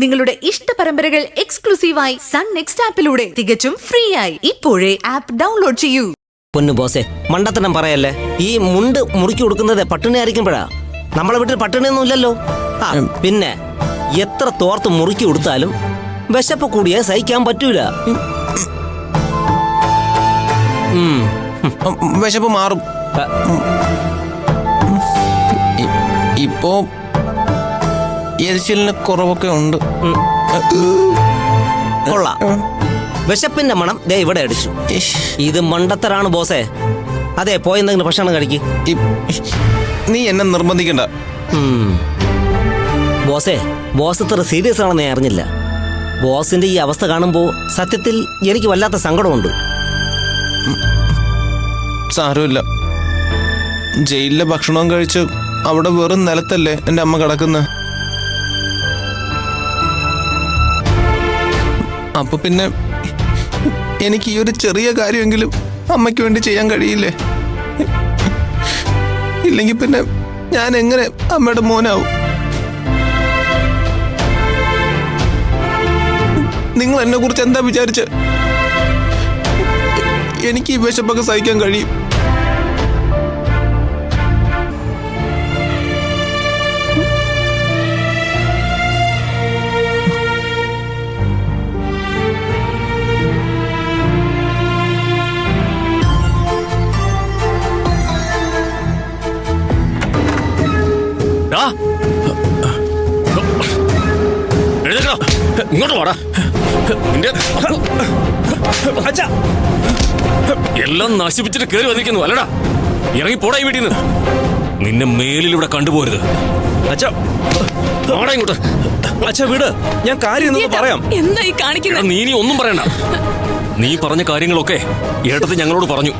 നിങ്ങളുടെ ഇഷ്ട പരമ്പരകൾ എക്സ്ക്ലൂസീവായി സൺ നെക്സ്റ്റ് ആപ്പിലൂടെ തികച്ചും ഫ്രീ ആയി ഇപ്പോഴേ ആപ്പ് ഡൗൺലോഡ് ചെയ്യൂ. പൊന്നു ബോസേ, മണ്ടത്തനം പറയല്ലേ. ഈ മുണ്ട് മുറുക്കി കൊടുക്കുന്നത് പട്ടിണി ആയിരിക്കുമ്പോഴാ. നമ്മളെ വീട്ടിൽ പട്ടിണിയൊന്നും ഇല്ലല്ലോ. പിന്നെ എത്ര തോർത്ത് മുറുക്കി കൊടുത്താലും വിശപ്പ് കൂടിയ സഹിക്കാൻ പറ്റൂല. വിശപ്പ് മാറും. ഇപ്പോ എരിച്ചിലിന് കുറവൊക്കെ ഉണ്ട്. കൊള്ളാം. വിശപ്പിന്റെ മണം ദേ ഇവിടെ അടിച്ചു. ഇത് മണ്ടത്തരാണ് ബോസേ. അതെ, പോയെന്തെങ്കിലും ഭക്ഷണം കഴിക്ക്. നീ എന്നെ നിർബന്ധിക്കണ്ട. ബോസേ, ബോസ് ഇത്ര സീരിയസ് ആണെന്ന് ഞാൻ അറിഞ്ഞില്ല. ബോസിന്റെ ഈ അവസ്ഥ കാണുമ്പോൾ സത്യത്തിൽ എനിക്ക് വല്ലാത്ത സങ്കടമുണ്ട്. സാരമില്ല. ജയിലിലെ ഭക്ഷണവും കഴിച്ച് അവിടെ വെറും നിലത്തല്ലേ എൻ്റെ അമ്മ കിടക്കുന്നത്. അപ്പൊ പിന്നെ എനിക്ക് ഈ ഒരു ചെറിയ കാര്യമെങ്കിലും അമ്മയ്ക്ക് വേണ്ടി ചെയ്യാൻ കഴിയില്ലേ? ഇല്ലെങ്കിൽ പിന്നെ ഞാൻ എങ്ങനെ അമ്മയുടെ മോനാവും? നിങ്ങൾ എന്നെ കുറിച്ച് എന്താ വിചാരിച്ച്? എനിക്ക് ഈ വിശപ്പൊക്കെ സഹിക്കാൻ കഴിയും. ഇങ്ങോട്ട് വാടാ. എല്ലാം നശിപ്പിച്ചിട്ട് കയറി വന്നിരിക്കുന്നു അല്ലടാ. ഇറങ്ങി പോടാ ഈ വീട്ടിൽ നിന്ന്. നിന്നെ മേലിൽ ഇവിടെ കണ്ടുപോരുത്. അച്ഛാ, പോടാ ഇങ്ങോട്ട്. അച്ഛാ വിട്, ഞാൻ കാര്യം പറയാം. നീ ഒന്നും പറയണ്ട. നീ പറഞ്ഞ കാര്യങ്ങളൊക്കെ ഏട്ടത്തി ഞങ്ങളോട് പറഞ്ഞു.